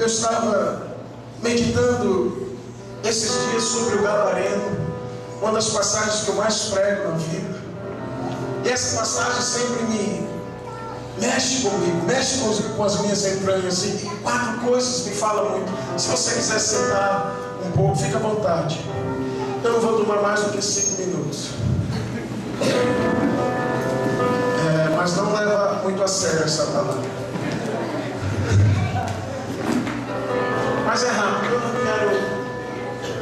Eu estava meditando esses dias sobre o Gadareno, uma das passagens que eu mais prego na vida. E essa passagem sempre me mexe comigo, mexe com as minhas entranhas. E 4 coisas me falam muito. Se você quiser sentar um pouco, fica à vontade. Eu não vou tomar mais do que 5 minutos. Mas não leva muito a sério essa palavra. Mas é rápido,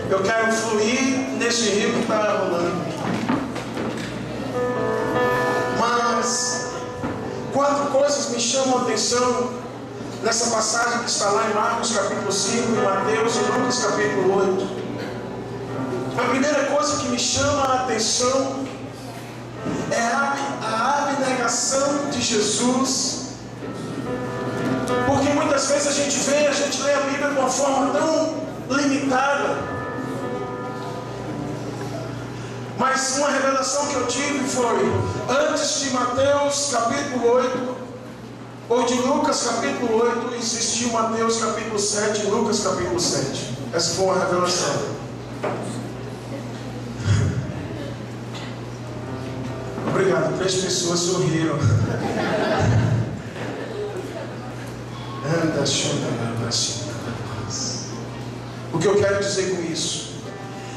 eu quero fluir nesse rio que está rolando. Mas 4 coisas me chamam a atenção nessa passagem que está lá em Marcos capítulo 5, em Mateus e Lucas capítulo 8. A primeira coisa que me chama a atenção é a abnegação de Jesus. Porque muitas vezes a gente lê a Bíblia de uma forma tão limitada. Mas uma revelação que eu tive foi: antes de Mateus capítulo 8, ou de Lucas capítulo 8, existiu Mateus capítulo 7 e Lucas capítulo 7. Essa foi uma revelação. Obrigado, 3 pessoas sorriram. O que eu quero dizer com isso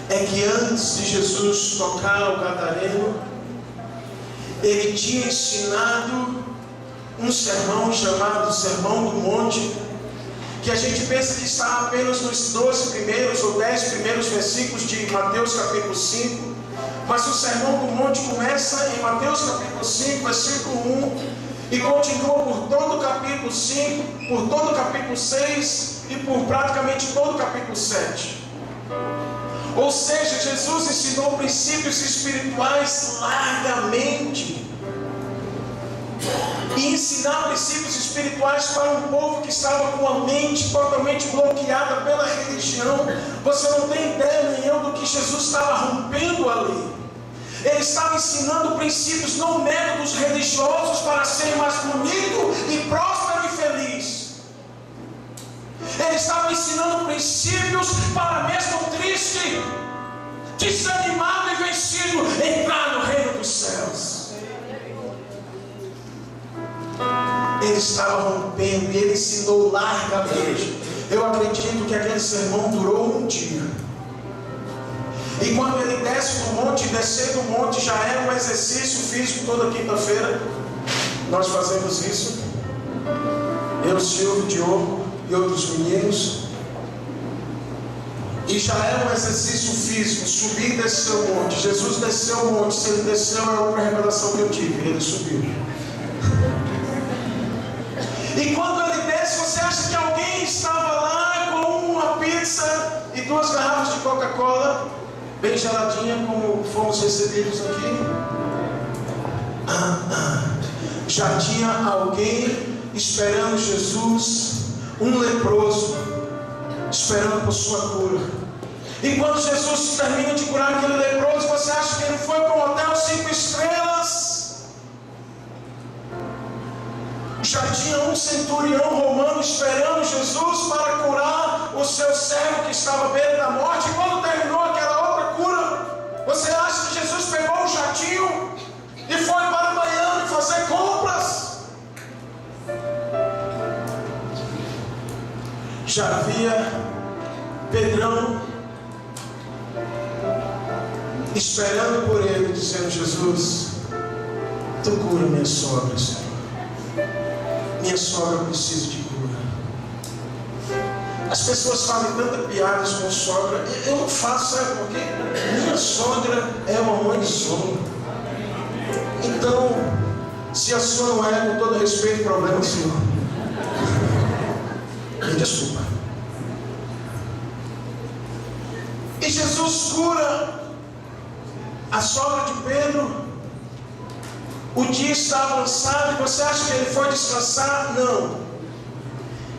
é que antes de Jesus tocar ao Gadareno, ele tinha ensinado um sermão chamado Sermão do Monte, que a gente pensa que está apenas nos 12 primeiros ou 10 primeiros versículos de Mateus capítulo 5. Mas o Sermão do Monte começa em Mateus capítulo 5, versículo 1, e continua por todo o capítulo 5, por todo o capítulo 6 e por praticamente todo o capítulo 7. Ou seja, Jesus ensinou princípios espirituais largamente. E ensinar princípios espirituais para um povo que estava com a mente totalmente bloqueada pela religião. Você não tem ideia nenhuma do que Jesus estava rompendo ali. Ele estava ensinando princípios, não métodos religiosos para ser mais bonito e próspero e feliz. Ele estava ensinando princípios para mesmo triste, desanimado e vencido, entrar no reino dos céus. Ele estava rompendo e ele ensinou largamente. Eu acredito que aquele sermão durou um dia. E quando ele desce do monte, descer do monte já era um exercício físico toda quinta-feira. Nós fazemos isso. Eu, Silvio, Diogo e outros meninos. E já era um exercício físico, subir e descer o monte. Jesus desceu o monte. Se ele desceu, é outra revelação que eu tive. Ele subiu. E quando ele desce, você acha que alguém estava lá com uma pizza e 2 garrafas de Coca-Cola, bem geladinha, como fomos recebidos aqui? Já tinha alguém esperando Jesus, um leproso, esperando por sua cura. E quando Jesus termina de curar aquele leproso, você acha que ele foi para um hotel 5 estrelas? Já tinha um centurião romano esperando Jesus para curar o seu servo que estava à beira da morte. E quando terminou aquela outra cura, você acha que Jesus pegou um jatinho e foi para Miami fazer compras? Já havia Pedrão esperando por ele, dizendo: Jesus, tu cura minha sogra, Senhor. Minha sogra precisa de cura. As pessoas fazem tantas piadas com sogra. Eu não faço, sabe por quê? Minha sogra é uma mãe sogra. Então, se a sua não é, com todo respeito, problema seu. Me desculpa. E Jesus cura a sogra de Pedro. O dia está avançado e você acha que ele foi descansar? Não.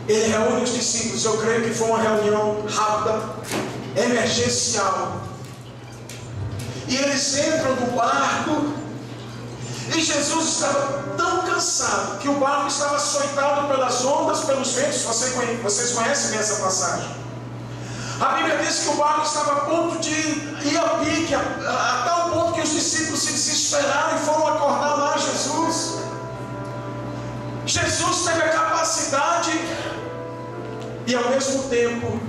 Ele reúne os discípulos. Eu creio que foi uma reunião rápida, emergencial. E eles entram no barco. E Jesus estava tão cansado, que o barco estava açoitado pelas ondas, pelos ventos. Vocês conhecem essa passagem? A Bíblia diz que o barco estava a ponto de ir a pique, a tal ponto que os discípulos se desesperaram e foram acordar lá Jesus. Jesus teve a capacidade e ao mesmo tempo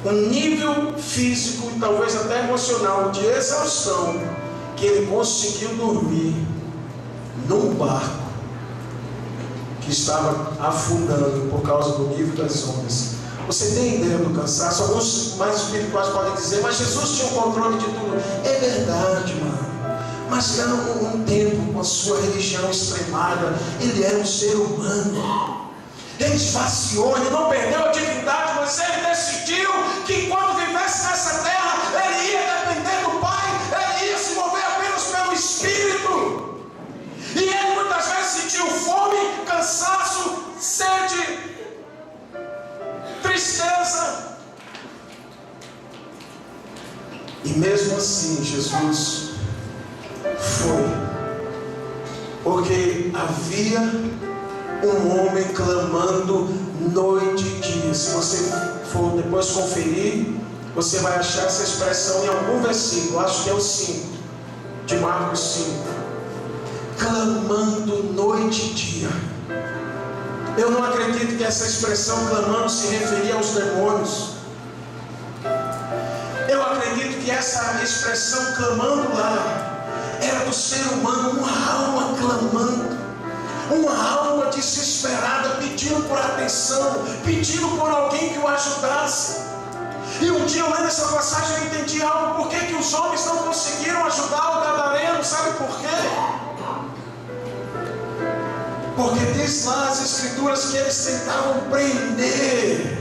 um nível físico e talvez até emocional de exaustão, que ele conseguiu dormir num barco que estava afundando por causa do nível das ondas. Você tem ideia do cansaço? Alguns mais espirituais podem dizer, mas Jesus tinha o controle de tudo. É verdade, mano. Mas era um tempo com a sua religião extremada. Ele era um ser humano. Ele esvaziou, ele não perdeu a divindade, mas ele decidiu que enquanto vivesse nessa terra, ele ia depender do Pai, ele ia se mover apenas pelo Espírito. E ele muitas vezes sentiu fome, cansaço, sede, tristeza. E mesmo assim Jesus foi, porque havia um homem clamando noite e dia. Se você for depois conferir, você vai achar essa expressão em algum versículo, acho que é o 5 de Marcos 5, clamando noite e dia. Eu não acredito que essa expressão clamando se referia aos demônios. Eu acredito que essa expressão clamando lá era do ser humano, uma alma clamando, uma alma desesperada, pedindo por atenção, pedindo por alguém que o ajudasse. E um dia, lendo essa passagem, eu entendi algo. Por que os homens não conseguiram ajudar o gadareno? Sabe por quê? Porque diz lá as Escrituras que eles tentavam prender.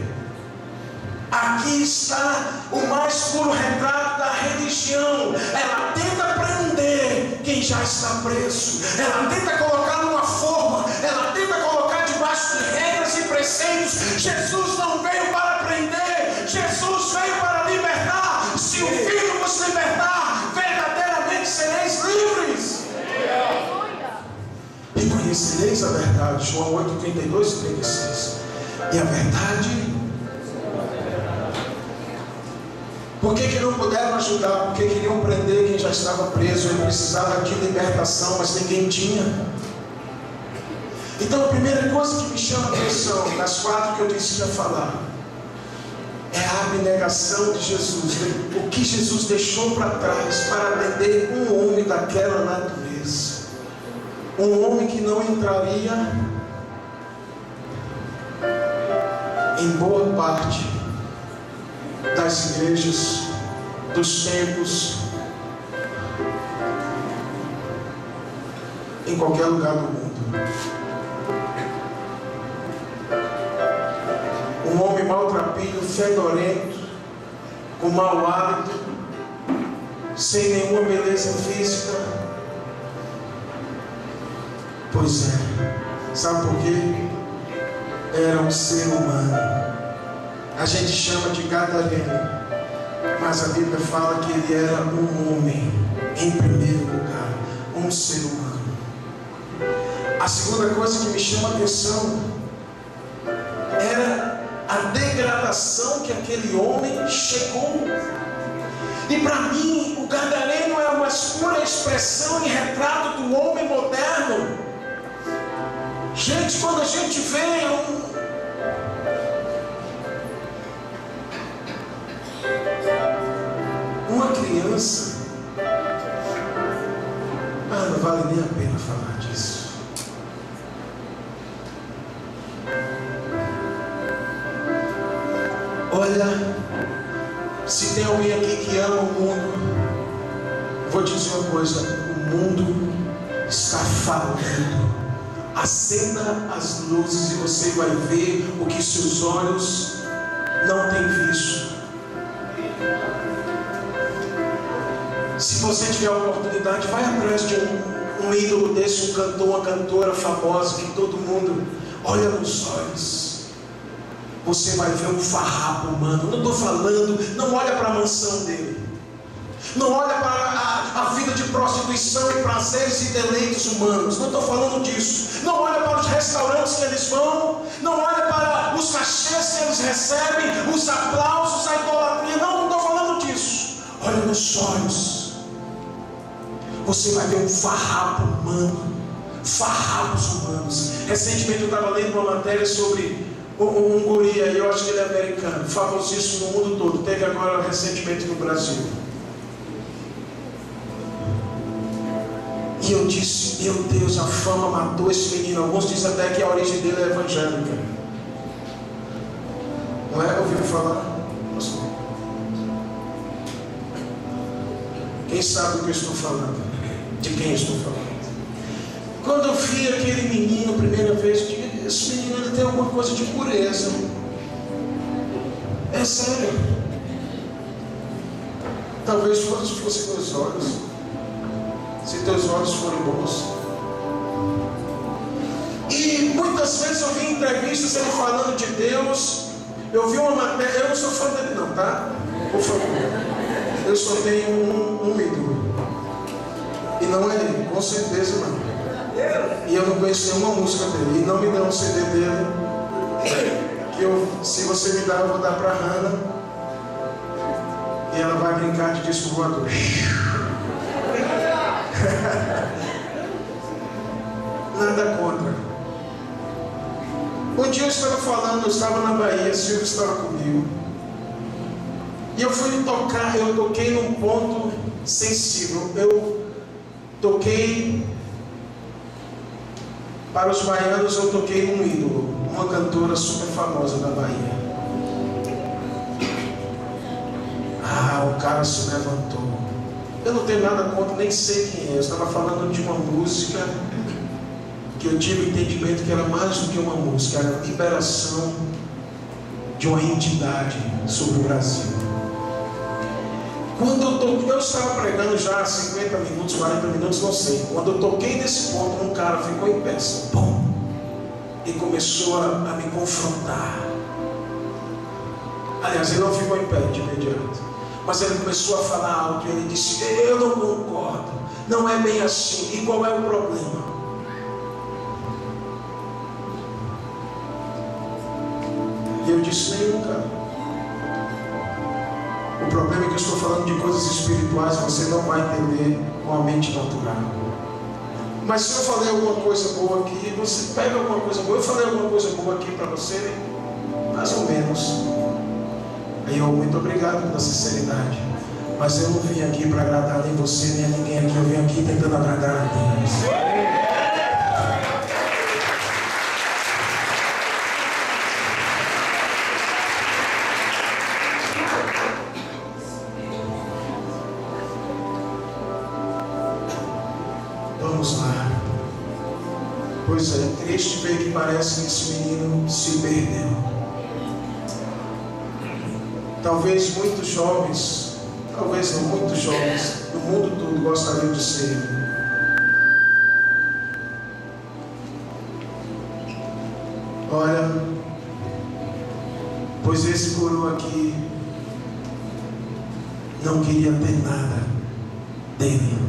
Aqui está o mais puro retrato da religião. Ela tenta prender quem já está preso. Ela tenta colocar numa forma. Ela tenta colocar debaixo de regras e preceitos. Jesus não veio para prender. Jesus veio para libertar. Se o Filho vos libertar, verdadeiramente sereis livres. E conhecereis a verdade. João 8, 32 e 36. E a verdade... Por que não puderam ajudar? Porque queriam prender quem já estava preso. Ele precisava de libertação, mas ninguém tinha. Então a primeira coisa que me chama a atenção, das 4 que eu disse que ia falar, é a abnegação de Jesus. O que Jesus deixou para trás para atender um homem daquela natureza. Um homem que não entraria em boa parte das igrejas, dos templos, em qualquer lugar do mundo. Um homem maltrapilho, fedorento, com mau hálito, sem nenhuma beleza física. Pois é, sabe por quê? Era um ser humano. A gente chama de gadareno, mas a Bíblia fala que ele era um homem, em primeiro lugar, um ser humano. A segunda coisa que me chama a atenção era a degradação que aquele homem chegou. E para mim, o gadareno é uma pura expressão e retrato do homem moderno. Gente, quando a gente vê uma criança, não vale nem a pena falar disso. Olha, se tem alguém aqui que ama o mundo, vou dizer uma coisa: o mundo está falando. Acenda as luzes e você vai ver o que seus olhos não têm visto. Se você tiver a oportunidade, vai atrás de um ídolo desse, um cantor, uma cantora famosa, que todo mundo olha nos olhos. Você vai ver um farrapo humano. Não estou falando, não olha para a mansão dele. Não olha para a vida de prostituição e prazeres e deleites humanos. Não estou falando disso. Não olha para os restaurantes que eles vão. Não olha para os cachês que eles recebem, os aplausos, a idolatria. Não estou falando disso. Olha nos olhos. Você vai ver um farrapo humano. Farrapos humanos. Recentemente eu estava lendo uma matéria sobre um guri aí, eu acho que ele é americano, famosíssimo no mundo todo. Teve agora recentemente no Brasil. E eu disse, meu Deus, a fama matou esse menino. Alguns dizem até que a origem dele é evangélica. Não é? Ouviu falar? Quem sabe do que eu estou falando? De quem eu estou falando? Quando eu vi aquele menino a primeira vez, eu digo, esse menino ele tem alguma coisa de pureza. É sério. Talvez fosse meus olhos. Se teus olhos forem bons. E muitas vezes eu vi entrevistas ele falando de Deus. Eu vi uma matéria, eu não sou fã dele não, tá? Por favor. Eu só tenho um ídolo. E não é ele, com certeza não. E eu não conheço nenhuma música dele. E não me dá um CD dele. Que se você me dar, eu vou dar para a Hannah. E ela vai brincar de disco voador. Nada contra. Um dia eu estava falando, eu estava na Bahia, Silvio estava comigo. E eu fui tocar, eu toquei num ponto sensível. Eu toquei, para os baianos, eu toquei num ídolo, uma cantora super famosa da Bahia. O cara se levantou. Eu não tenho nada contra, nem sei quem é. Eu estava falando de uma música que eu tive o entendimento que era mais do que uma música, era a liberação de uma entidade sobre o Brasil. Quando eu estava pregando já 50 minutos, 40 minutos, não sei. Quando eu toquei nesse ponto, um cara ficou em pé, pum, e começou a me confrontar. Aliás, ele não ficou em pé de imediato. Mas ele começou a falar alto e ele disse, eu não concordo, não é bem assim, e qual é o problema? E eu disse, nenhum, cara. O problema é que eu estou falando de coisas espirituais, você não vai entender com a mente natural. Mas se eu falei alguma coisa boa aqui, você pega alguma coisa boa. Eu falei alguma coisa boa aqui para você, mais ou menos. Aí eu, muito obrigado pela sinceridade. Mas eu não vim aqui para agradar nem você, nem a ninguém aqui. Eu vim aqui tentando agradar a Deus. Vamos lá. Pois é, triste ver que parece que esse menino se perdeu. Talvez muitos jovens, talvez não, muitos jovens do mundo todo gostariam de ser. Olha, pois esse guru aqui não queria ter nada dele.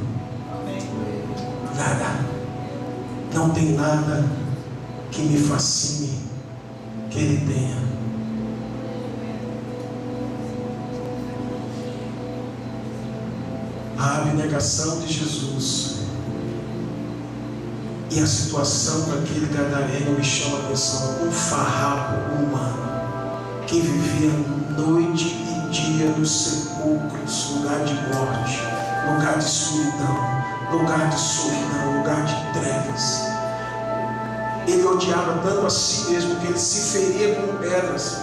Nada. Não tem nada que me fascine que ele tenha. A abnegação de Jesus e a situação daquele gadareno me chama a atenção. Um farrapo humano que vivia noite e dia nos sepulcros, lugar de morte, lugar de escuridão, lugar de solidão, lugar de trevas. Ele odiava tanto a si mesmo que ele se feria com pedras.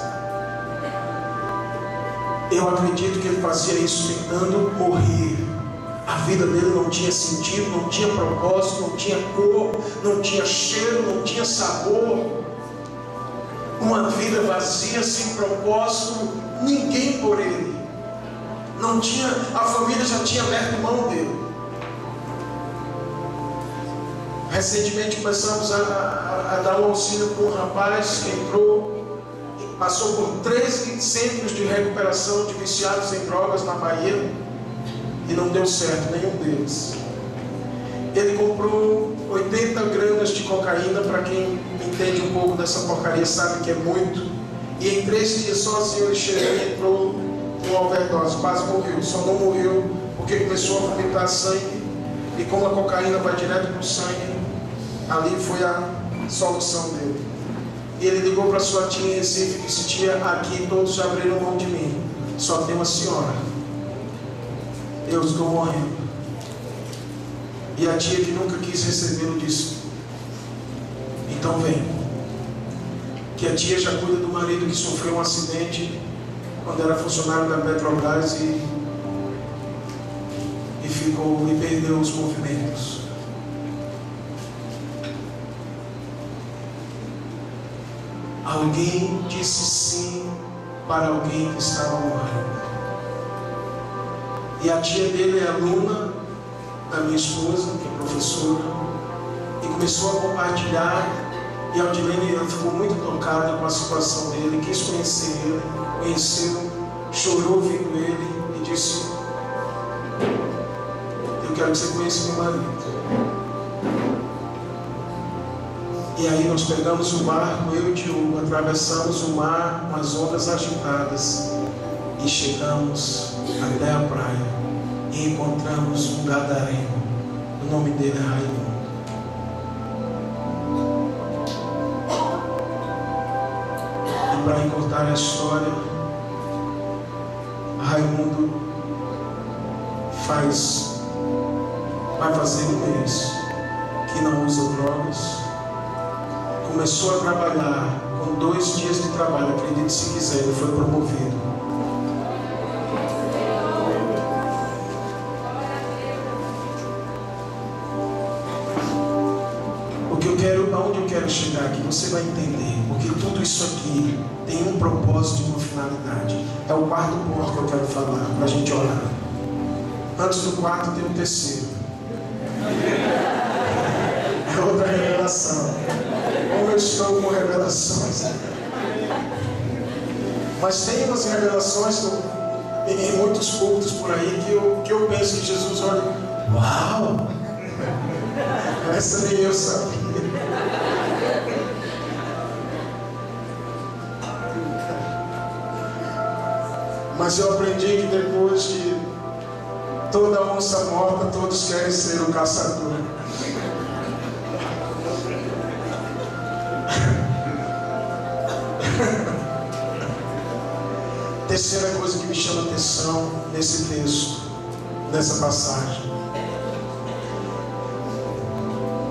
Eu acredito que ele fazia isso tentando morrer. A vida dele não tinha sentido, não tinha propósito, não tinha cor, não tinha cheiro, não tinha sabor. Uma vida vazia, sem propósito, ninguém por ele. Não tinha, a família já tinha aberto mão dele. Recentemente começamos a dar um auxílio para um rapaz que entrou, passou por 13 centros de recuperação de viciados em drogas na Bahia. e não deu certo nenhum deles. Ele comprou 80 gramas de cocaína. Para quem entende um pouco dessa porcaria sabe que é muito. E em 3 dias sozinho ele chegou e entrou numa overdose, quase morreu. Só não morreu porque começou a vomitar sangue, e como a cocaína vai direto para o sangue, ali foi a solução dele. E ele ligou para sua tia em Recife e disse: tia, aqui todos já abriram mão de mim, só tem uma senhora, eu estou morrendo. E a tia, que nunca quis recebê-lo, disse: então vem, que a tia já cuida do marido que sofreu um acidente quando era funcionário da Petrobras e perdeu os movimentos. Alguém disse sim para alguém que estava morrendo. E a tia dele é aluna da minha esposa, que é professora, e começou a compartilhar. E a Aldilene, ela ficou muito tocada com a situação dele, quis conhecer ele, conheceu, chorou ouvindo ele e disse: eu quero que você conheça meu marido. E aí nós pegamos o barco, eu e o Diogo, atravessamos o mar com as ondas agitadas e chegamos até a praia e encontramos um gadareno. O nome dele é Raimundo. E para encurtar a história, Raimundo vai fazer um mês que não usa drogas. Começou a trabalhar, com 2 dias de trabalho, acredite se quiser, ele foi promovido. Aonde eu quero chegar aqui, você vai entender, porque tudo isso aqui tem um propósito e uma finalidade. É o 4º ponto que eu quero falar, para a gente orar. Antes do 4º tem o 3º. É outra revelação. Como eu estou com revelações. Mas tem umas revelações em muitos cultos por aí que eu penso que Jesus olha: uau! Essa nem eu sabia. Mas eu aprendi que depois de toda onça morta, todos querem ser o caçador. Terceira coisa que me chama a atenção nesse texto, nessa passagem,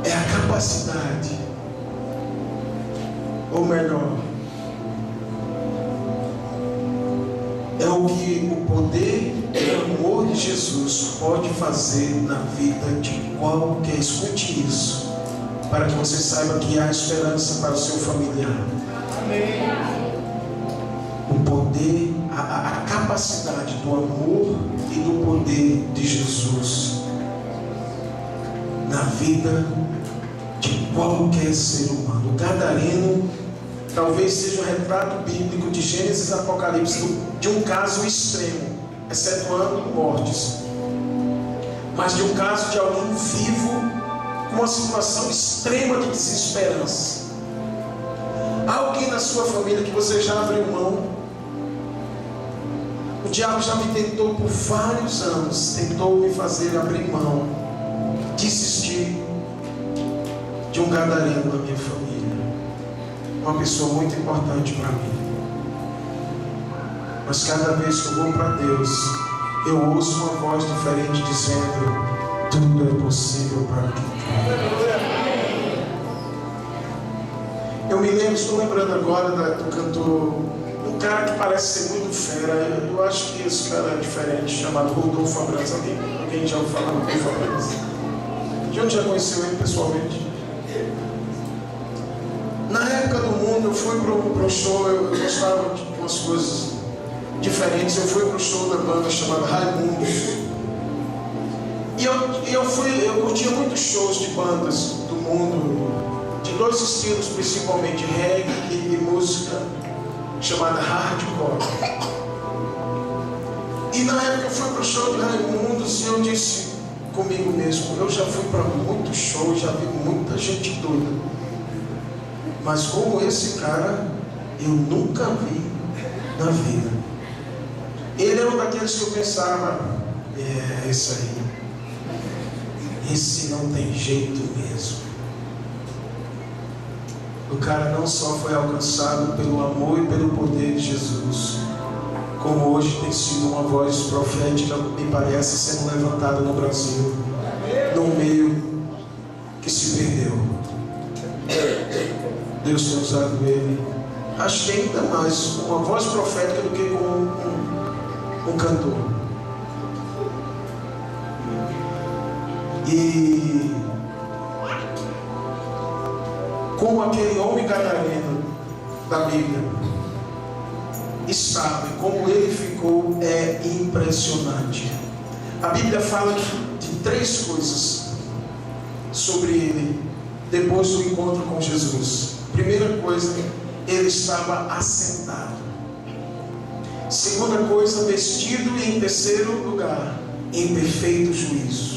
é a capacidade, ou melhor, é o que o poder e o amor de Jesus pode fazer na vida de qualquer. Escute isso, para que você saiba que há esperança para o seu familiar. Amém. O poder, a capacidade do amor e do poder de Jesus na vida de qualquer ser humano. O gadareno talvez seja um retrato bíblico de Gênesis e Apocalipse de um caso extremo, excetuando mortes, mas de um caso de alguém vivo com uma situação extrema de desesperança. Há alguém na sua família que você já abriu mão? O diabo já me tentou por vários anos, tentou me fazer abrir mão, desistir de um gadareno da minha família. Uma pessoa muito importante para mim. Mas cada vez que eu vou para Deus, eu ouço uma voz diferente dizendo: tudo é possível para quem crê. Eu me lembro, estou lembrando agora do cantor, um cara que parece ser muito fera. Eu acho que esse cara é diferente, chamado Rodolfo Abrantes. Alguém já ouviu falar do Rodolfo Abrantes? De onde já conheceu ele pessoalmente? Na época do mundo, eu fui para um show, eu gostava de umas coisas diferentes. Eu fui para o show da banda chamada Raimundos. E eu curtia muitos shows de bandas do mundo, de 2 estilos, principalmente reggae e música chamada hardcore. E na época eu fui para o show de Raimundos e eu disse comigo mesmo, eu já fui para muitos shows, já vi muita gente doida, mas como esse cara eu nunca vi na vida. Ele era um daqueles que eu pensava, esse aí, esse não tem jeito mesmo. O cara não só foi alcançado pelo amor e pelo poder de Jesus, como hoje tem sido uma voz profética, me parece, sendo levantada no Brasil, num meio que se perdeu. Deus tem usado ele, acho que ainda mais uma voz profética do que como um cantor. E como aquele homem gadareno da Bíblia estava e como ele ficou é impressionante. A Bíblia fala de 3 coisas sobre ele depois do encontro com Jesus. Primeira coisa, ele estava assentado. Segunda coisa, vestido. E em terceiro lugar, em perfeito juízo.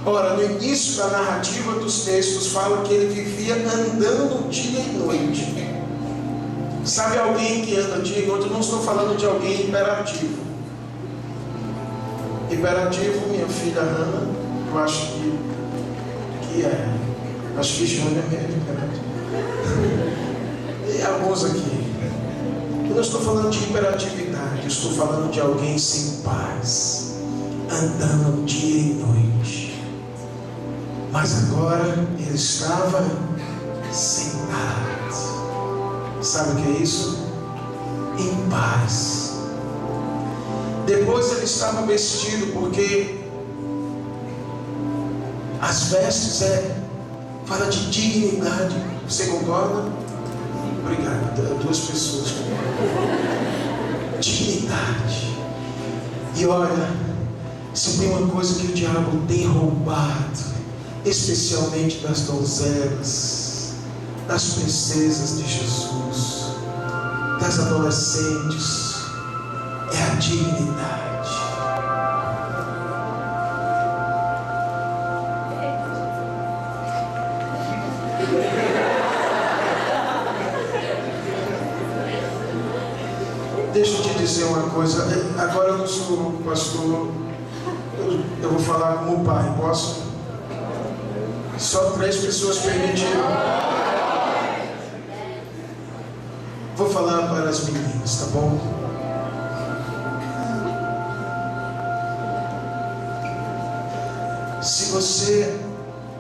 Ora, no início da narrativa dos textos fala que ele vivia andando dia e noite. Sabe alguém que anda dia e noite? Eu não estou falando de alguém imperativo. Imperativo, minha filha Ana, eu acho que é. Acho que Júnior é imperativo. E alguns aqui. Eu não estou falando de imperatividade, eu estou falando de alguém sem paz, andando dia e noite. Mas agora ele estava sentado. Sabe o que é isso? Em paz. Depois ele estava vestido, porque as vestes fala de dignidade. Você concorda? Obrigado. 2 pessoas. Dignidade. E olha, se tem uma coisa que o diabo tem roubado, especialmente das donzelas, das princesas de Jesus, das adolescentes, é a dignidade. Deixa eu te dizer uma coisa. Agora eu não sou pastor, eu vou falar como pai, posso? Só 3 pessoas permitiram. Vou falar para as meninas, tá bom?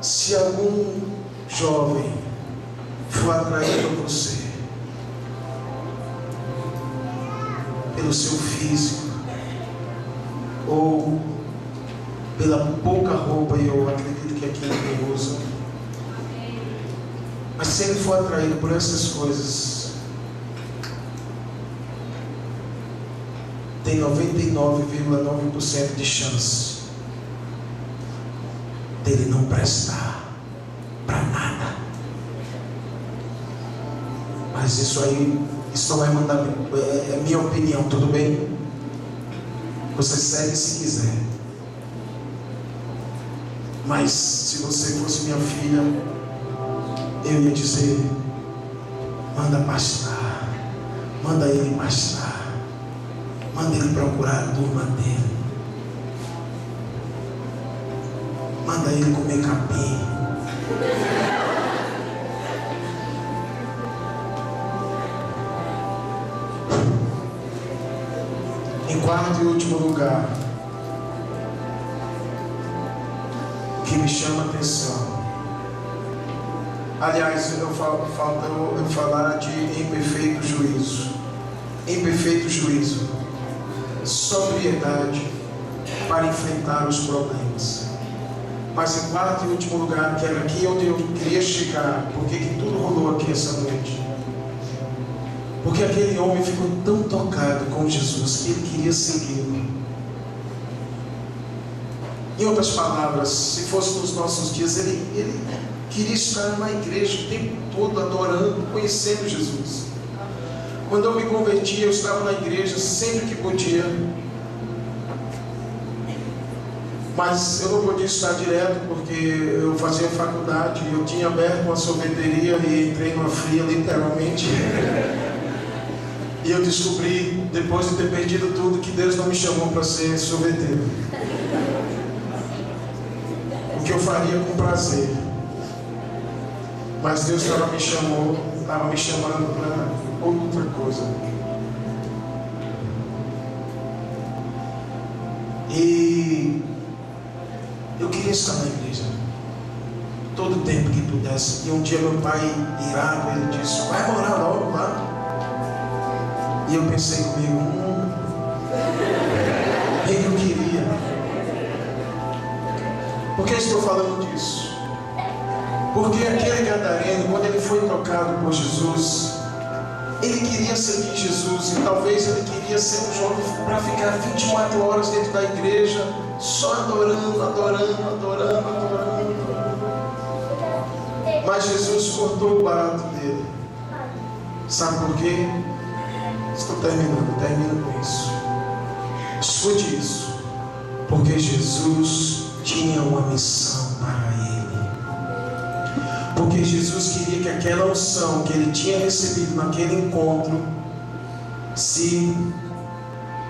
Se algum jovem for atraído por você, pelo seu físico, ou pela pouca roupa, e eu acredito que aqui ninguém usa, mas se ele for atraído por essas coisas, tem 99,9% de chance dele não prestar para nada. Mas isso não é mandamento, é minha opinião, tudo bem? Você segue se quiser. Mas se você fosse minha filha, eu ia dizer: manda pastar, manda ele pastar, manda ele procurar a turma dele, manda ele comer capim. Em quarto e último lugar, o que me chama a atenção, aliás, faltou eu falar de imperfeito juízo. Imperfeito juízo, sobriedade para enfrentar os problemas. Mas em quarto e último lugar, que era aqui onde eu queria chegar, porque que tudo rolou aqui essa noite. Porque aquele homem ficou tão tocado com Jesus que ele queria segui-lo. Em outras palavras, se fosse nos nossos dias, ele queria estar na igreja o tempo todo, adorando, conhecendo Jesus. Quando eu me converti, eu estava na igreja sempre que podia. Mas eu não podia estar direto porque eu fazia faculdade, eu tinha aberto uma sorveteria e entrei numa fria, literalmente. E eu descobri, depois de ter perdido tudo, que Deus não me chamou para ser sorveteiro. O que eu faria com prazer. Mas Deus estava me chamando para outra coisa. E eu queria estar na igreja todo o tempo que pudesse. E um dia meu pai, irado, ele disse: vai morar logo lá. E eu pensei comigo, eu queria. Por que estou falando disso? Porque aquele gadareno, quando ele foi tocado por Jesus, ele queria seguir Jesus. E talvez ele queria ser um jovem para ficar 24 horas dentro da igreja, só adorando. Mas Jesus cortou o barato dele. Sabe por quê? Estou termino com isso. Escute isso. Porque Jesus tinha uma missão para ele. Porque Jesus queria que aquela unção que ele tinha recebido naquele encontro se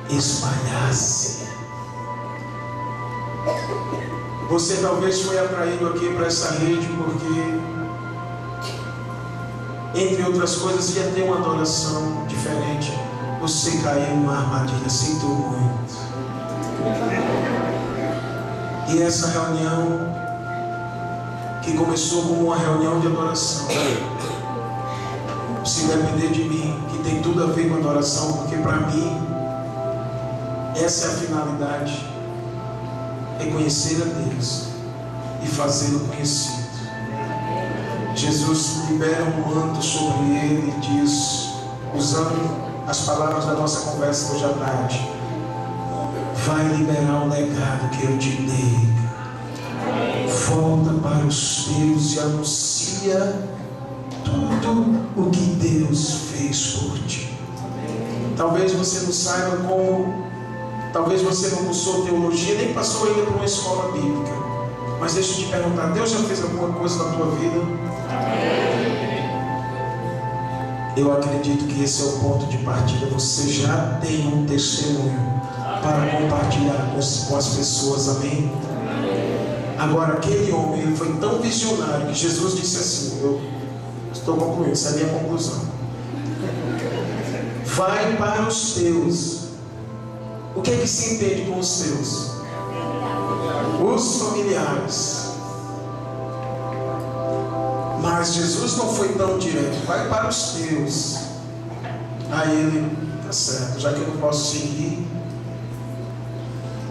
espalhasse. Você talvez foi atraído aqui para essa rede porque, entre outras coisas, ia ter uma adoração diferente. Você caiu numa armadilha, sinto muito. E essa reunião, que começou como uma reunião de adoração, se depender de mim, que tem tudo a ver com adoração, porque para mim, essa é a finalidade, é conhecer a Deus e fazê-lo conhecido. Jesus libera um manto sobre ele e diz, usando as palavras da nossa conversa hoje à tarde: vai liberar o legado que eu te dei. Volta para os teus e anuncia tudo o que Deus fez por ti. Talvez você não saiba como, talvez você não cursou teologia, nem passou ainda por uma escola bíblica. Mas deixa eu te perguntar, Deus já fez alguma coisa na tua vida? Eu acredito que esse é o ponto de partida. Você já tem um testemunho para compartilhar com as pessoas, amém? Agora, aquele homem, ele foi tão visionário que Jesus disse assim, eu estou concluindo, essa é a minha conclusão: vai para os teus. O que é que se entende com os teus? Os familiares. Mas Jesus não foi tão direto. Vai para os teus. Aí ele, tá certo, já que eu não posso seguir,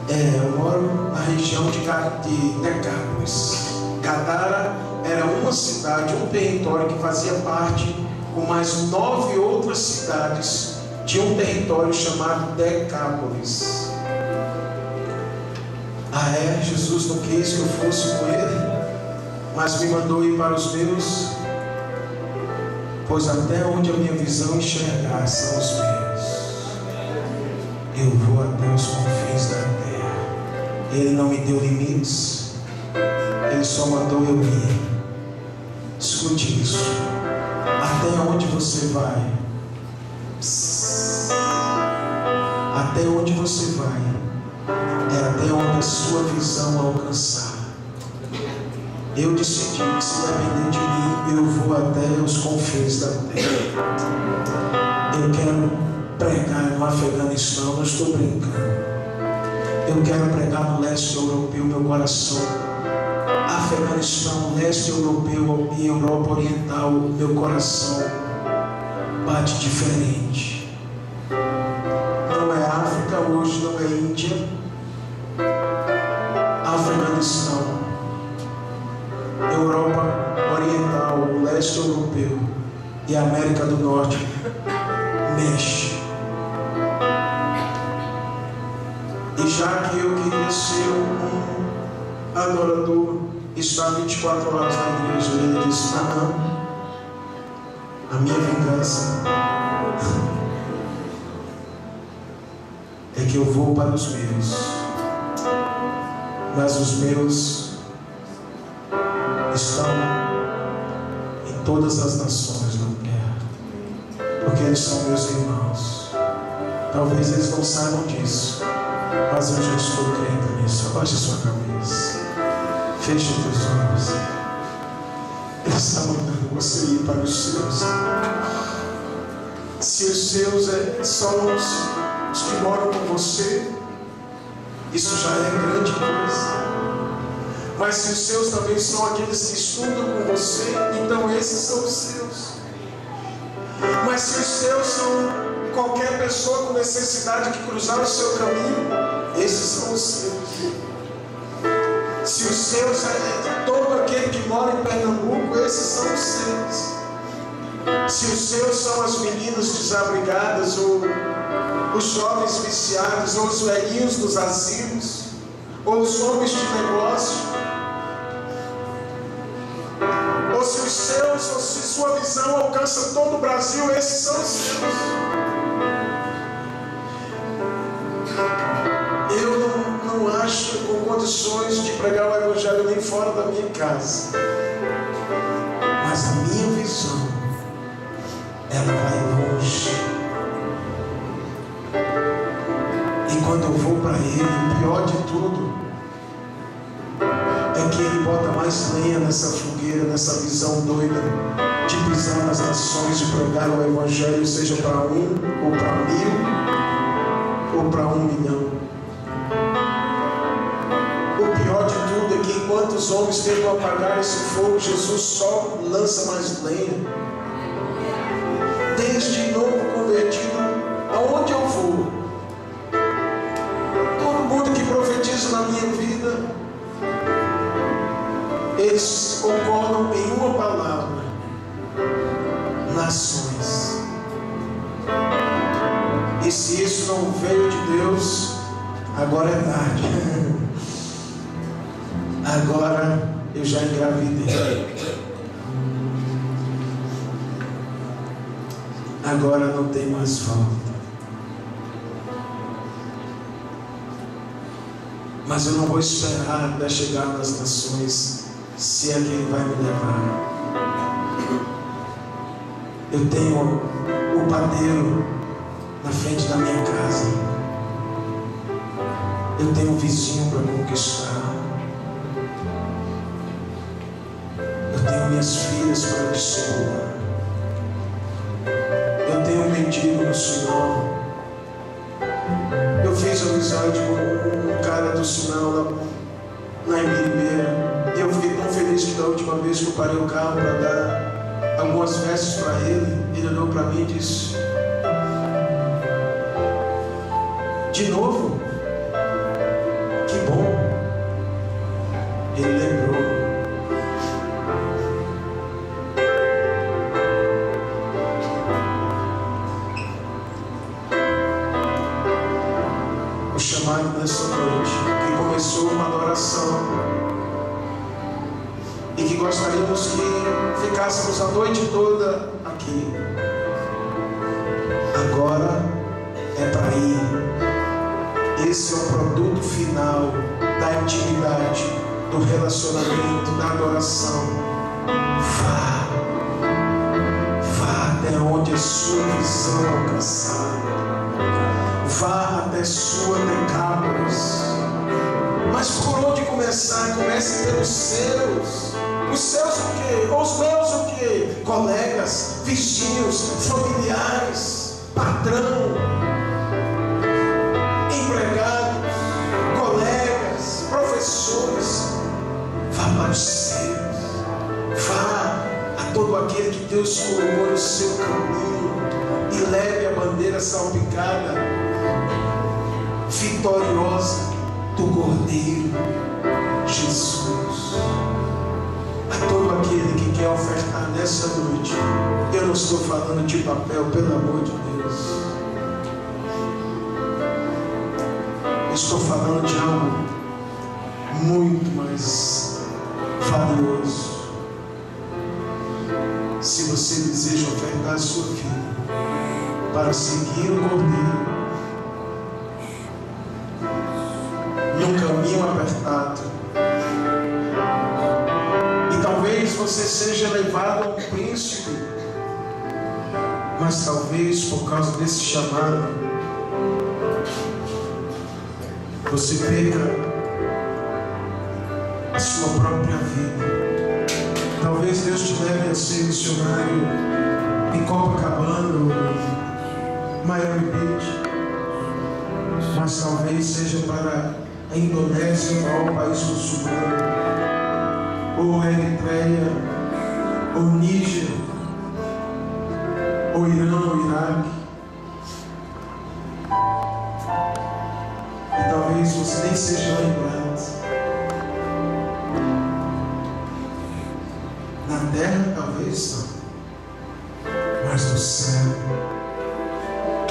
eu moro na região de Decápolis. Gadara era uma cidade, um território que fazia parte, com mais 9 outras cidades, de um território chamado Decápolis. Jesus não quis que eu fosse com ele, mas me mandou ir para os meus, pois até onde a minha visão enxergar são os meus. Eu vou até os confins da terra. Ele não me deu limites, ele só mandou eu ir. Escute isso: até onde você vai, até onde você vai, é até onde a sua visão alcançar. Eu decidi que, se depender de mim, eu vou até os confins da terra. Eu quero pregar no Afeganistão, não estou brincando. Eu quero pregar no leste europeu, meu coração. Afeganistão, leste europeu e Europa Oriental, meu coração bate diferente. Não é África hoje, não é Índia. Afeganistão, Europa Oriental, o leste europeu e a América do Norte mexe. E já que eu queria ser um adorador, estar 24 horas na igreja, ele disse: não, a minha vingança é que eu vou para os meus. mas os meus estão em todas as nações da terra, porque eles são meus irmãos. Talvez eles não saibam disso, mas eu já estou crendo nisso. Abaixe sua cabeça, feche teus olhos. Ele está mandando você ir para os seus. Se os seus são os que moram com você, isso já é grande coisa. Mas se os seus também são aqueles que estudam com você, então esses são os seus. Mas se os seus são qualquer pessoa com necessidade que cruzar o seu caminho, esses são os seus. Se os seus é todo aquele que mora em Pernambuco, esses são os seus. Se os seus são as meninas desabrigadas, ou os jovens viciados, ou os velhinhos dos asilos, ou os homens de negócio, ou se os seus, ou se sua visão alcança todo o Brasil, esses são os seus. Eu não acho com condições de pregar o Evangelho nem fora da minha casa, mas a minha visão, ela vai longe. E quando eu vou para Ele, o pior de tudo é que Ele bota mais lenha nessa fogueira, nessa visão doida de pisar nas nações, de pregar o Evangelho, seja para 1, ou para 1000, ou para 1 milhão. O pior de tudo é que enquanto os homens tentam apagar esse fogo, Jesus só lança mais lenha. Desde novo convertido, aonde eu vou, todo mundo que profetiza na minha vida, eles concordam em uma palavra: nações. E se isso não veio de Deus, agora é tarde. Agora eu já engravidei. Agora não tem mais volta. Mas eu não vou esperar até chegar nas nações, se é que Ele vai me levar. Eu tenho o padeiro na frente da minha casa. Eu tenho um vizinho para conquistar. Eu tenho minhas filhas para discipular. Eu tenho um mendigo no sinal. Eu fiz amizade com um cara do sinal lá em Miribeira. E eu fiquei tão feliz que da última vez que eu parei o carro para dar algumas vestes para ele, ele olhou para mim e disse: de novo? Que bom. Ele lembrou. O chamado nessa noite, que começou uma adoração, e que gostaríamos que ficássemos a noite toda aqui. Agora é para ir. Esse é o produto final da intimidade, do relacionamento, da adoração. Vá até onde a sua visão alcançar. Vá até sua decápolis. Mas por onde começar? Comece pelos seus. Os seus o quê? Os meus o quê? Colegas, vizinhos, familiares, patrão, empregados, colegas, professores. Vá para os seus. Vá a todo aquele que Deus colocou no seu caminho e leve a bandeira salpicada, vitoriosa do Cordeiro Jesus. A todo aquele que quer ofertar nessa noite, eu não estou falando de papel, pelo amor de Deus. Eu estou falando de algo muito mais valioso. Se você deseja ofertar a sua vida para seguir o Cordeiro num caminho apertado, você seja levado a um príncipe, mas talvez por causa desse chamado, você perca a sua própria vida. Talvez Deus te leve a ser missionário em Copacabana ou Miami Beach, mas talvez seja para a Indonésia, o maior país muçulmano, ou Eritreia, ou Níger, ou Irã, ou Iraque. E talvez você nem seja lembrado. Na terra talvez não, mas no céu.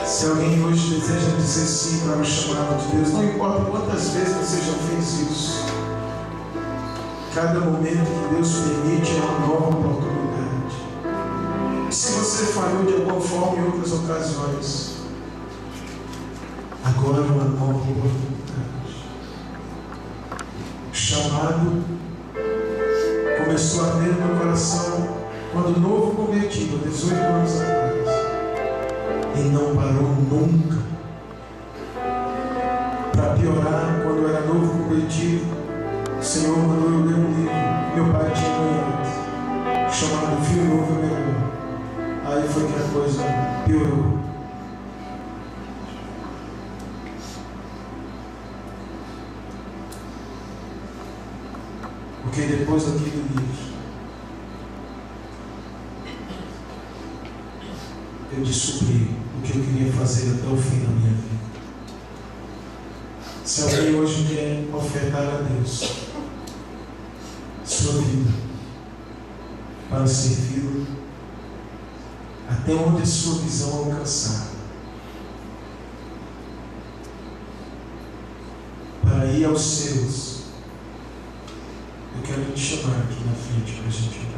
Se alguém hoje deseja dizer sim para o chamado de Deus, não importa quantas vezes você já fez isso, cada momento que Deus permite é uma nova oportunidade. E se você falhou de alguma forma em outras ocasiões, agora é uma nova oportunidade. O chamado começou a ver no meu coração quando novo convertido, 18 anos atrás. E não parou nunca. Para piorar, quando eu era novo convertido, o Senhor mandou eu ler um livro que meu pai tinha ganhado, chamado Filho Novo é Melhor. Aí foi que a coisa piorou. Porque depois daquele livro, eu descobri o que eu queria fazer até o fim da minha vida. Se alguém hoje quer ofertar a Deus sua vida para servi-lo até onde a sua visão alcançar, para ir aos seus, eu quero te chamar aqui na frente para a gente orar.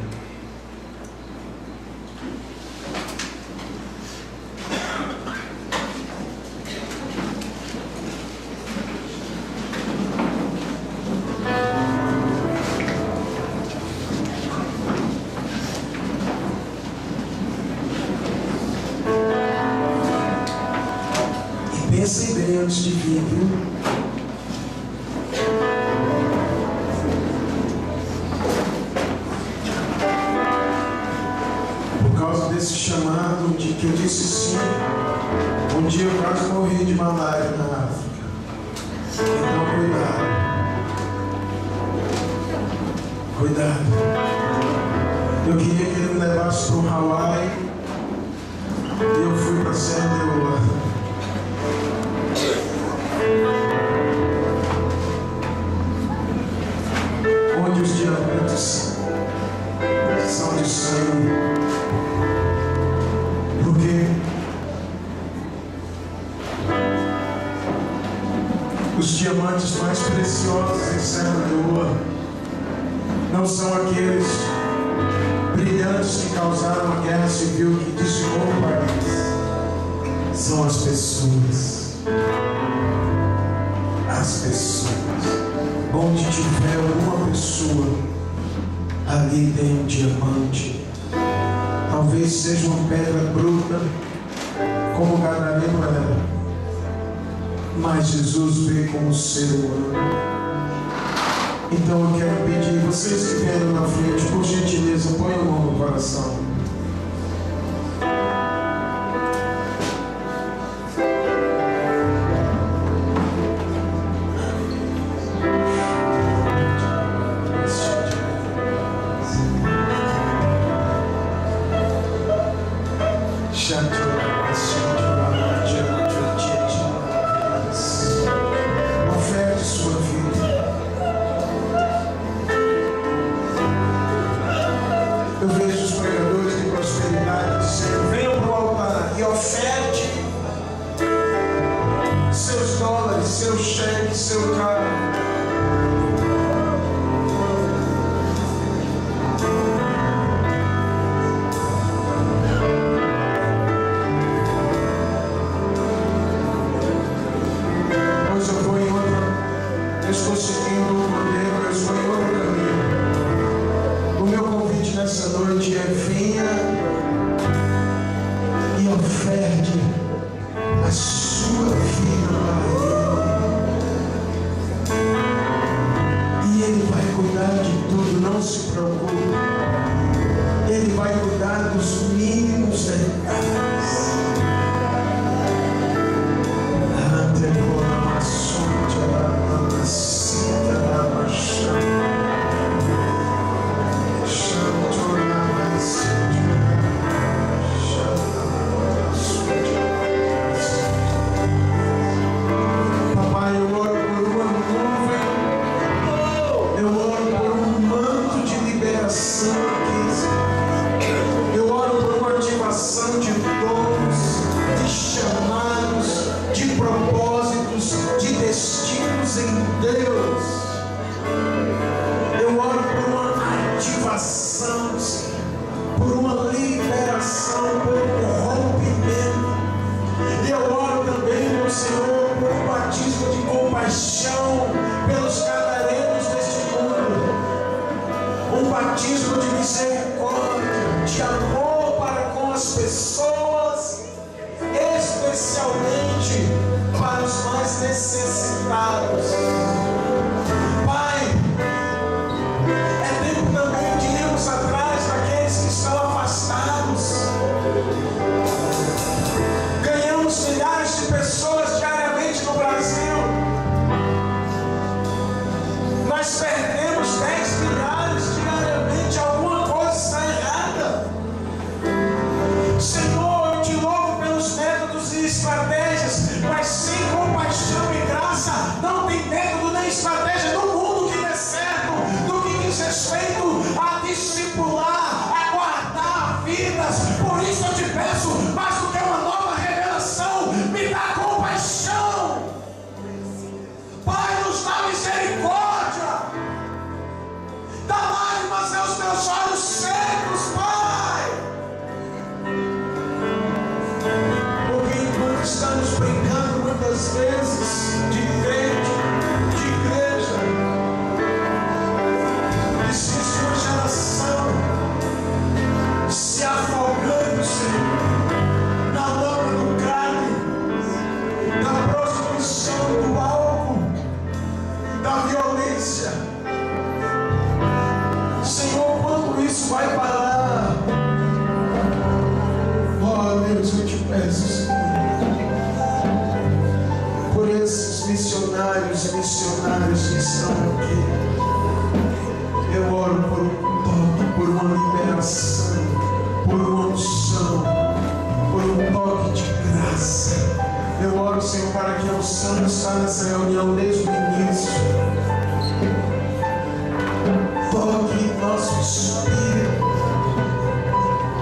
Pensem bem antes de vir, viu? Por causa desse chamado de que eu disse sim, um dia eu quase morri de malária na África. Então cuidado. Eu queria que ele me levasse para o Hawaii e eu fui para a Serra Leoa. Onde os diamantes são de sangue. Porque os diamantes mais preciosos em Serra Leoa não são aqueles brilhantes que causaram a guerra civil que dizimou o país. São as pessoas. As pessoas. Onde tiver uma pessoa, ali tem um diamante. Talvez seja uma pedra bruta, como o gadareno era, mas Jesus veio como ser humano. Então eu quero pedir, vocês que vieram na frente, por gentileza, põe a mão no coração. Oferte sua vida. Eu vejo os pregadores de prosperidade dizendo: venham para o altar e oferte seus dólares, seu cheque, seu carro. pessoas, especialmente para os mais necessitados. Pai, é tempo também de irmos atrás daqueles que estão afastados. Ganhamos milhares de pessoas diariamente no Brasil. Nós perdemos 10 milhares diariamente. Alguma coisa está errada. Senhor, eu te louvo pelos métodos e estratégias, mas sem compaixão e graça não tem método nem estratégia no mundo que dê certo, no que diz respeito a discipular, a guardar vidas. Por isso eu te peço, mais do que uma nova revelação, me dá compaixão. Pai, nos dá misericórdia. Dá lágrimas aos meus olhos secos, Pai. Porque enquanto estamos brincando muitas vezes de crente, de igreja, existe uma geração se afogando, Senhor, na lama do crack, da prostituição, do álcool, da violência. Senhor, quando isso vai parar? Oh Deus, eu te peço, Senhor, por esses missionários e missionárias que estão aqui. Eu oro por um toque, por uma liberação, por uma unção, por um toque de graça. Eu oro, Senhor, para que a unção está nessa reunião desde o início. Toque nosso espírito.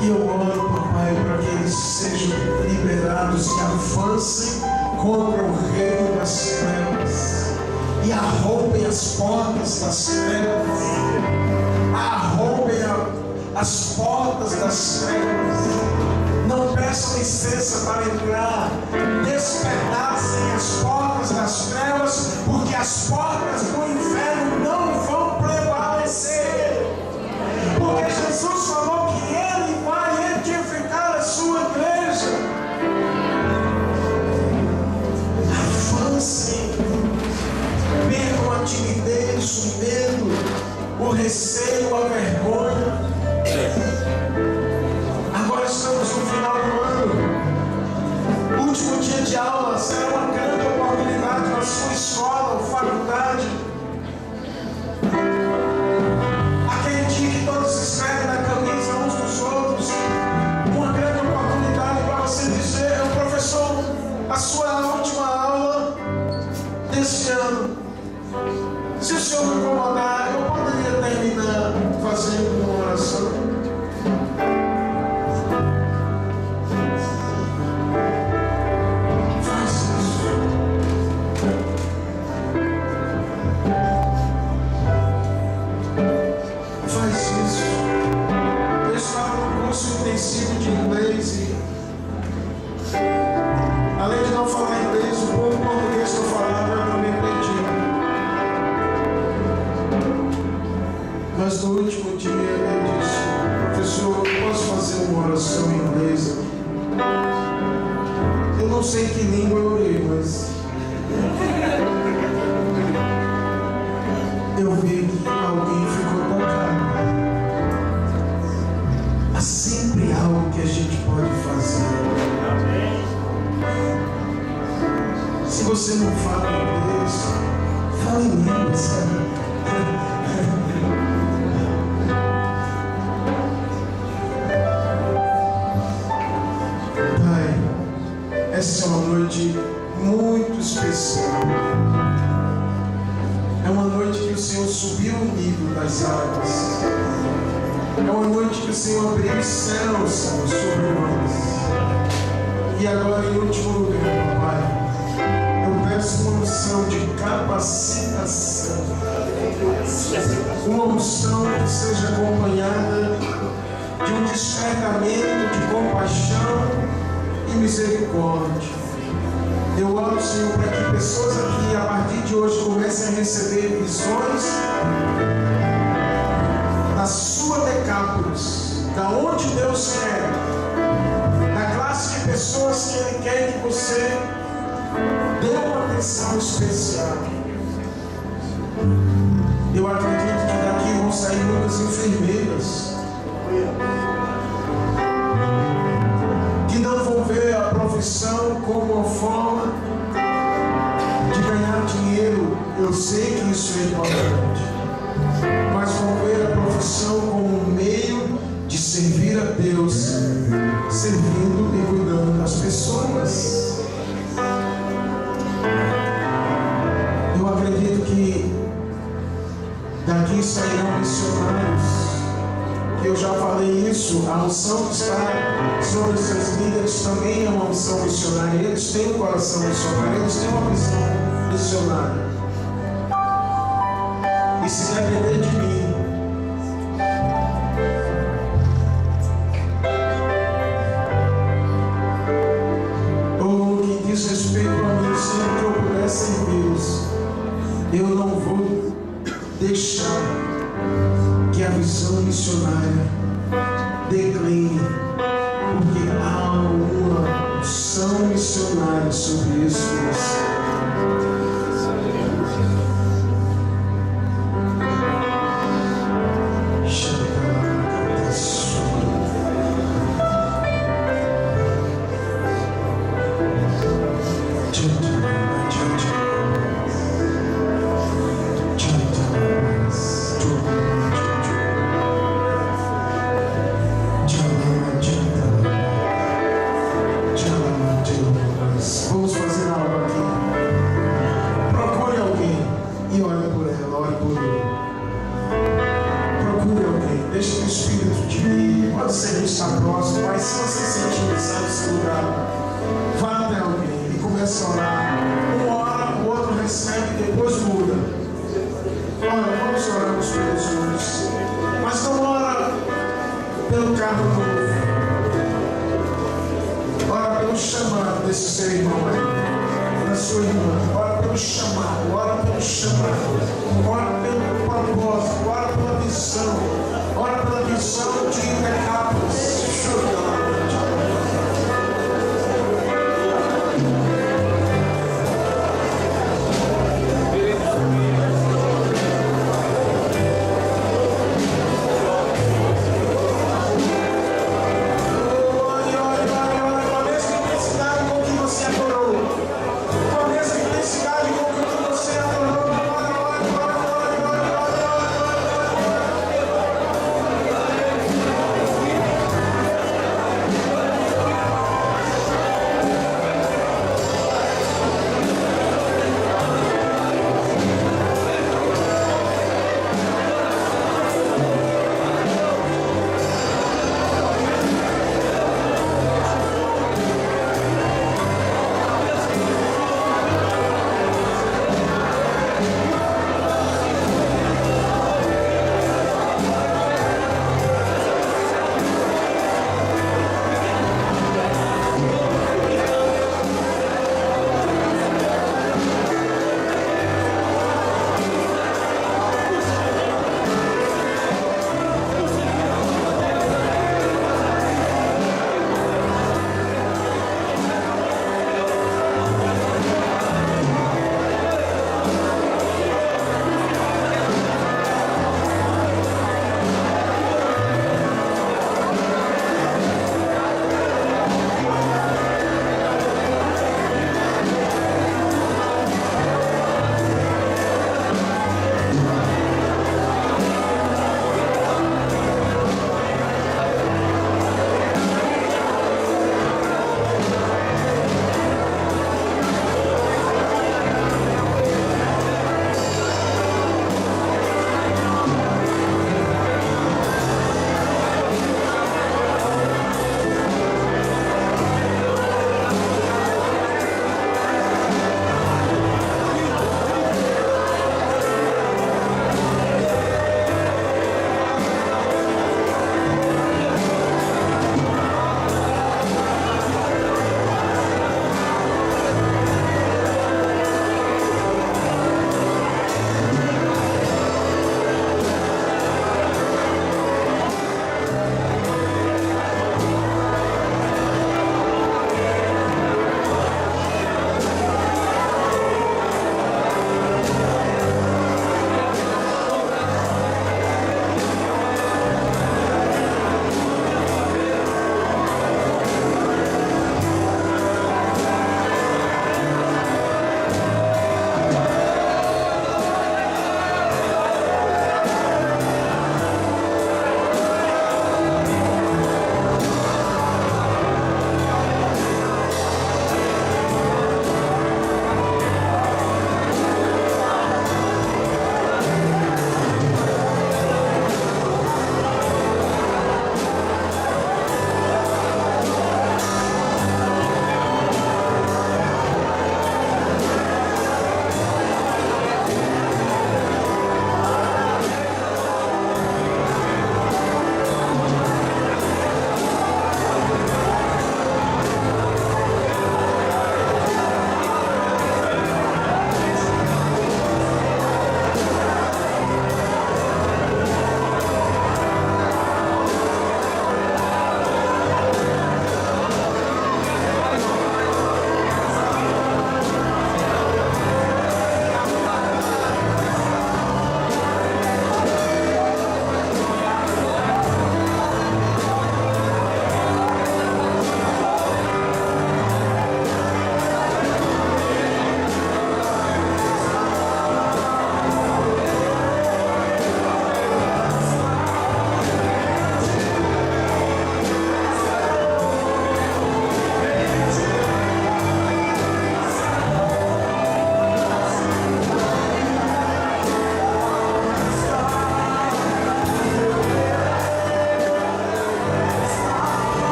E eu oro, Papai, para que eles sejam liberados e avancem contra o reino das trevas e arrombem as portas das trevas, arrombem as portas das trevas. Não peçam licença para entrar, despedacem as portas das trevas, porque as portas do inferno não vão prevalecer. Porque Jesus falou que Ele vai edificar a sua igreja. Avancem, percam a timidez, o medo, o receio, a vergonha. Agora estamos no final do ano. Último dia de aula será uma grande oportunidade na sua escola ou faculdade. Aquele dia que todos escrevem na camisa uns dos outros. Uma grande oportunidade para você dizer: professor, a sua última aula desse ano, se o senhor me incomodar, eu poderia terminar fazendo uma oração. Intensivo de inglês e, além de não falar inglês, o pouco português que eu falava eu também perdi. Mas no último dia ele disse: professor, eu posso fazer uma oração em inglês aqui? Eu não sei que língua eu orei, mas eu vi que alguém ficou tocado. Há sempre algo que a gente pode fazer. Se você não fala inglês, fala em línguas, sabe? Pai, essa é uma noite muito especial. É uma noite que o Senhor subiu o nível das águas. É uma noite que o Senhor abriu os céus, Senhor, sobre nós. E agora, em último lugar, Pai, eu peço uma unção de capacitação. Uma unção que seja acompanhada de um despertamento de compaixão e misericórdia. Eu oro, Senhor, para que pessoas aqui, a partir de hoje, comecem a receber visões da sua Decápolis, da onde Deus quer se Ele quer que você dê uma atenção especial. Eu acredito que daqui vão sair muitas enfermeiras que não vão ver a profissão como uma forma de ganhar dinheiro. Eu sei que isso é importante, mas vão ver a profissão como um meio de servir a Deus, servindo e cuidando das pessoas. Eu acredito que daqui sairão missionários. Eu já falei isso, a unção que está sobre os seus líderes também é uma unção missionária. Eles têm um coração missionário, eles têm uma visão missionária. E se depender de mim, ou no que diz respeito a mim, sempre que eu puder servi-los, eu não vou deixar que a visão missionária decline, porque há uma unção missionária sobre isso. Vamos fazer algo aqui. Procure alguém e ore por ela, ore por ele. Procure alguém, deixe que o Espírito te guie. Pode ser que está próximo, mas se você sentir nesse lugar, vá até alguém e comece a orar. Um ora, o outro recebe e depois muda. Olha, vamos orar os pelos juntos, mas não ora pelo carro novo. Ora pelo chamado desse seu irmão, da sua irmã. Ora pelo chamado, ora pelo chamado. Ora pelo propósito, ora pela visão. Ora pela visão de etapas.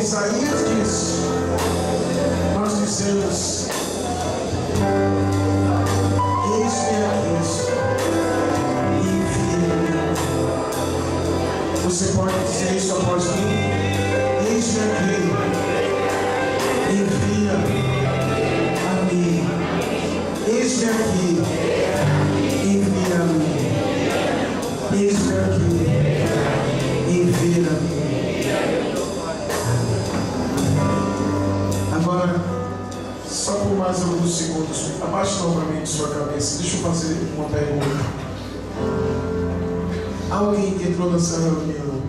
Isaías diz, nós dizemos: eis-me aqui, envia-me. Você pode dizer isso após mim? Eis-me aqui, envia-me a mim. Eis-me aqui, envia-me. Eis-me aqui, envia-me. Agora, só por mais alguns segundos, abaixe novamente sua cabeça. Deixa eu fazer uma pergunta. Alguém que entrou nessa reunião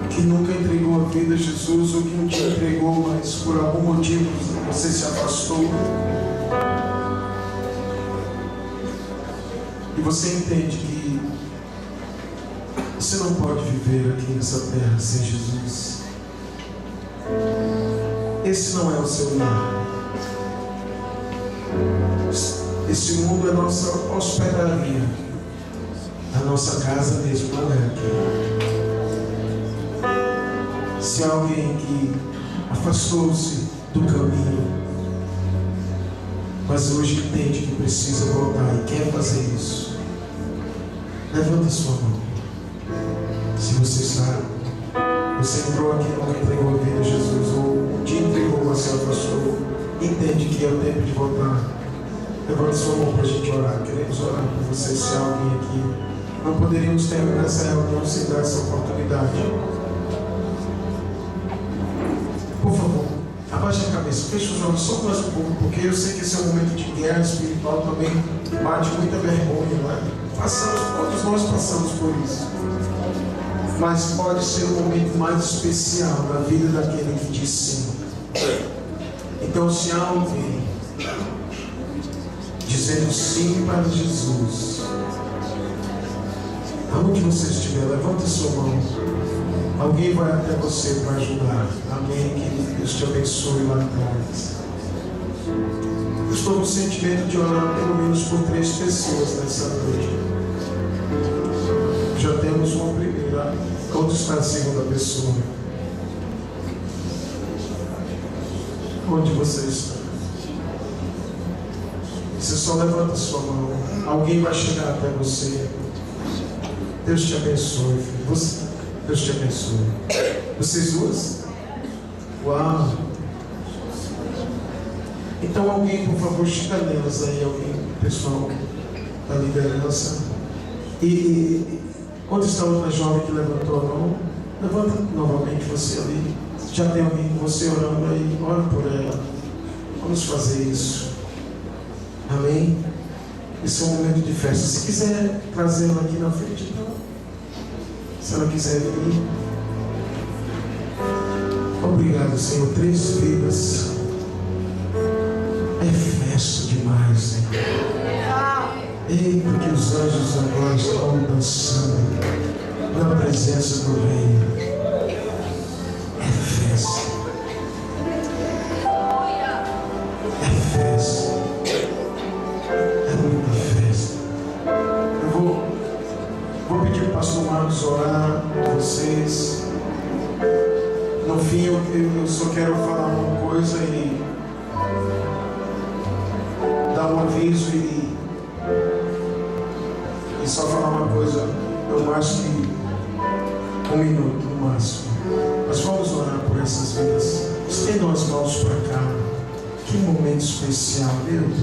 que nunca entregou a vida a Jesus, ou que não te entregou, mas por algum motivo você se afastou, e você entende que você não pode viver aqui nessa terra sem Jesus? Esse não é o seu lar. Esse mundo é nossa hospedaria. A nossa casa mesmo não é aqui. Se há alguém que afastou-se do caminho, mas hoje entende que precisa voltar e quer fazer isso, levanta sua mão. Se você sabe, você entrou aqui e não entregou a vida a Jesus, ou um dia entregou, mas se afastou, entende que é o tempo de voltar, levanta sua mão para a gente orar. Queremos orar por você. Se há alguém aqui, não poderíamos terminar essa reunião sem dar essa oportunidade. Por favor, abaixe a cabeça, feche os olhos só mais um pouco, porque eu sei que esse é um momento de guerra espiritual, também bate muita vergonha, não é? Todos nós passamos por isso. Mas pode ser o momento mais especial da vida daquele que diz sim. Então, se há alguém dizendo sim para Jesus, aonde você estiver, levanta sua mão. Alguém vai até você para ajudar. Amém, querido. Deus te abençoe lá atrás. Eu estou no sentimento de orar pelo menos por 3 pessoas nessa noite. Já temos uma primeira. Onde está a segunda pessoa? Onde você está? Você só levanta sua mão. Alguém vai chegar até você. Deus te abençoe, filho. Deus te abençoe. Vocês duas? Uau! Então alguém, por favor, chega nelas aí, alguém, pessoal da liderança. E onde está a outra jovem que levantou a mão? Levanta novamente você ali. Já tem alguém com você orando aí? Ora por ela. Vamos fazer isso. Amém? Esse é um momento de festa. Se quiser trazê-la aqui na frente, então. Se ela quiser vir. Obrigado, Senhor. 3 vidas. É festa demais, Senhor. Eita, que os anjos agora estão dançando na presença do Rei. É festa. É festa. É muita festa. Eu vou pedir para o pastor Marcos orar por vocês. No fim, eu só quero falar uma coisa e dar um aviso e só falar uma coisa, eu acho que 1 minuto no máximo. Mas vamos orar por essas vidas. Estendam as mãos para cá. Que momento especial, meu Deus.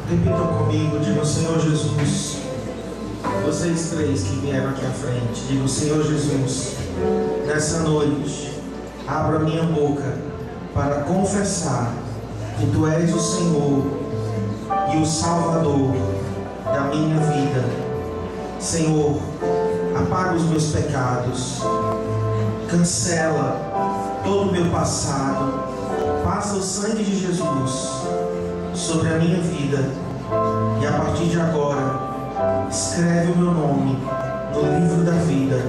Repitam comigo, digam: Senhor Jesus. Vocês 3 que vieram aqui à frente, digam: Senhor Jesus, nessa noite, abra minha boca para confessar que Tu és o Senhor e o Salvador da minha vida. Senhor, apaga os meus pecados, cancela todo o meu passado, passa o sangue de Jesus sobre a minha vida e a partir de agora escreve o meu nome no livro da vida,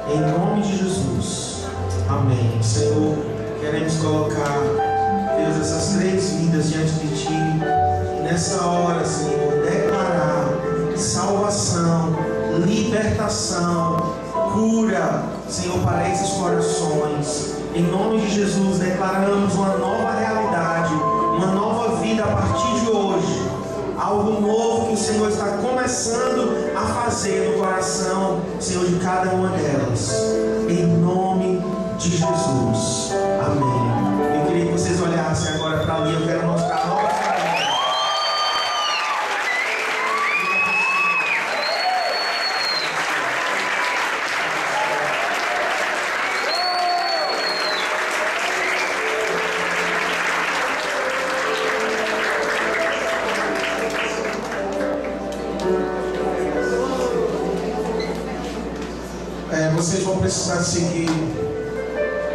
em nome de Jesus. Amém. Senhor, queremos colocar, Deus, essas 3 vidas diante de Ti e nessa hora, Senhor, declarar salvação, libertação, cura, Senhor, para esses corações. Em nome de Jesus, declaramos uma nova realidade, uma nova vida a partir de hoje. Algo novo que o Senhor está começando a fazer no coração, Senhor, de cada uma delas. Em nome de Jesus. Amém. Eu queria que vocês olhassem agora para ali. Eu quero mostrar a nova família. Vocês vão precisar seguir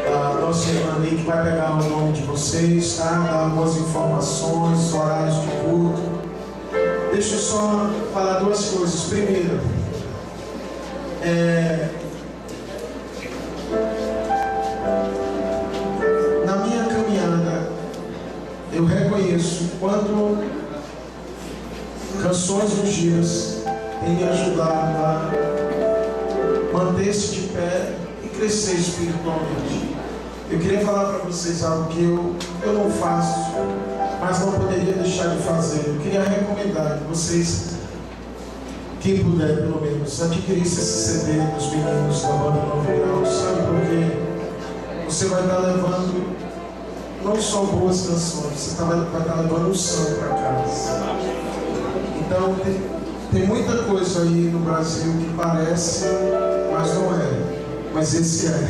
a nossa irmã ali, que vai pegar o nome de vocês, tá? Dar algumas informações, horários de culto. Deixa eu só falar duas coisas. Primeiro, na minha caminhada, eu reconheço quanto Canções Ungidas têm me ajudado a manter-se de pé e crescer espiritualmente. Eu queria falar para vocês algo que eu não faço, mas não poderia deixar de fazer. Eu queria recomendar que vocês, quem puder pelo menos, adquirisse esse CD dos meninos da banda Novo Grau. Sabe por quê? Você vai estar levando não só boas canções, você vai estar levando um santo para casa. Então tem muita coisa aí no Brasil que parece, mas não é. Mas esse é.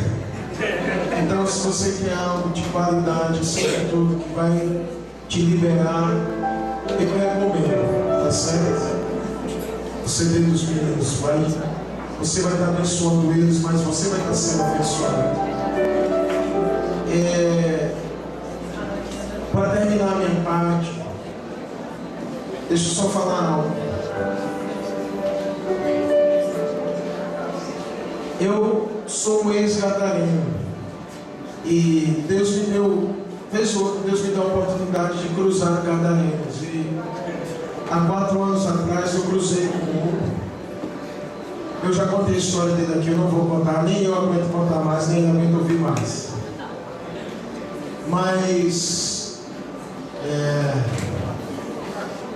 Então, se você quer algo de qualidade, sobretudo, que vai te liberar, eu recomendo, tá certo? O CD dos meninos, você vai estar abençoando eles, mas você vai estar sendo abençoado. Para terminar a minha parte, deixa eu só falar algo. Eu sou um ex-gadareno e Deus me deu a oportunidade de cruzar Gadarenos. E há 4 anos atrás eu cruzei com um. Eu já contei a história dele aqui, eu não vou contar, nem eu aguento contar mais, nem eu aguento ouvir mais. Mas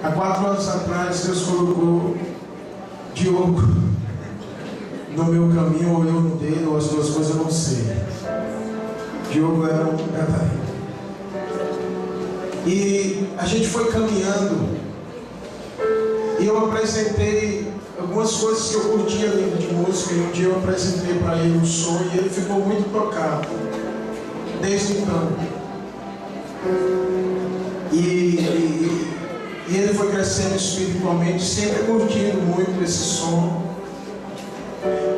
há 4 anos atrás Deus colocou Diogo no meu caminho, ou eu no dele, ou as duas coisas, eu não sei. Diogo era um gadareno. E a gente foi caminhando, e eu apresentei algumas coisas que eu curtia dentro de música, e um dia eu apresentei para ele um som, e ele ficou muito tocado, desde então. E ele foi crescendo espiritualmente, sempre curtindo muito esse som.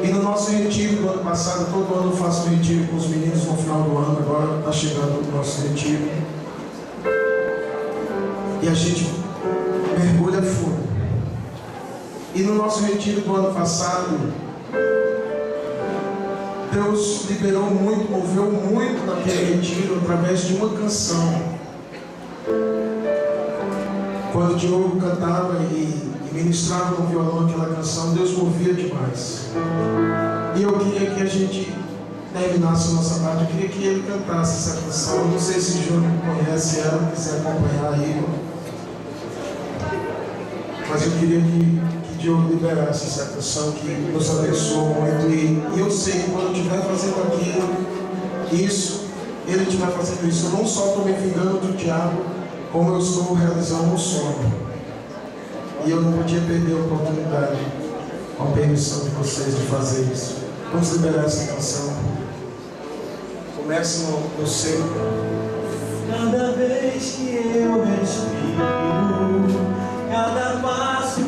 E no nosso retiro do ano passado, todo ano eu faço um retiro com os meninos no final do ano, agora está chegando o nosso retiro. E a gente mergulha fundo. E no nosso retiro do ano passado, Deus liberou muito, moveu muito naquele retiro através de uma canção. Quando o Diogo cantava e ministrava no violão aquela canção, Deus movia demais. E eu queria que a gente terminasse a nossa parte. Eu queria que ele cantasse essa canção. Eu não sei se o Júnior conhece ela, quiser acompanhar aí, mas eu queria que Diogo liberasse essa canção que nos abençoou muito. E eu sei que quando eu estiver fazendo ele estiver fazendo isso, eu não só estou me vingando do diabo, como eu estou realizando um sonho. E eu não podia perder a oportunidade, com a permissão de vocês, de fazer isso. Vamos liberar essa canção. Comece no seu. Cada vez que eu respiro, cada passo